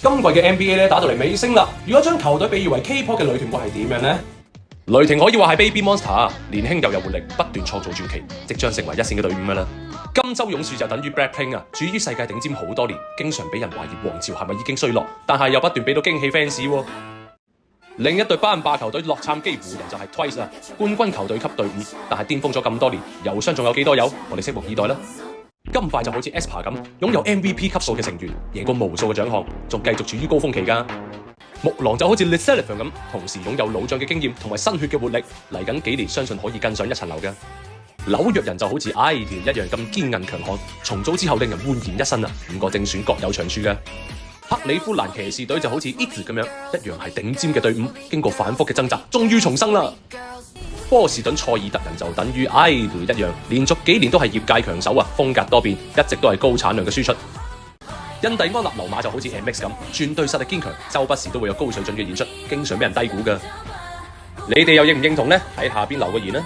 今季嘅 NBA 咧打到嚟尾聲啦，如果將球隊比喻為 K-pop 嘅女團會係點樣呢？雷霆可以話係 Baby Monster， 年輕又有活力，不斷創造傳奇，即將成為一線嘅隊伍㗎啦。金州勇士就等於 Blackpink 啊，處於世界頂尖好多年，經常俾人懷疑王朝係咪已經衰落，但係又不斷俾到驚喜 fans 喎。另一隊班霸球隊洛杉磯湖人就係 Twice 啊，冠軍球隊級隊伍，但係巔峰咗咁多年，油箱仲有幾多有？我哋拭目以待啦。金塊就好似 aespa 咁，擁有 MVP 級數嘅成員，贏過無數嘅獎項，仲繼續處於高峰期㗎。木狼就好似 Lee Sullivan 咁，同時擁有老將嘅經驗同埋新血嘅活力，嚟緊幾年相信可以更上一層樓嘅。紐約人就好似 IDE 一樣咁堅韌強悍，重組之後令人煥然一新啊！5個正選各有長處嘅。克里夫蘭騎士隊就好似 It 咁樣，一樣係頂尖嘅隊伍，經過反覆嘅掙扎，終於重生啦。波士頓塞爾特人就等於 IDE 一樣，連續幾年都係業界強手啊，風格多變，一直都係高產量嘅輸出。印第安納溜馬就好似 MX 咁，全隊實力堅強，周不時都會有高水準嘅演出，經常俾人低估㗎。你哋又認唔認同呢？喺下邊留個言啦。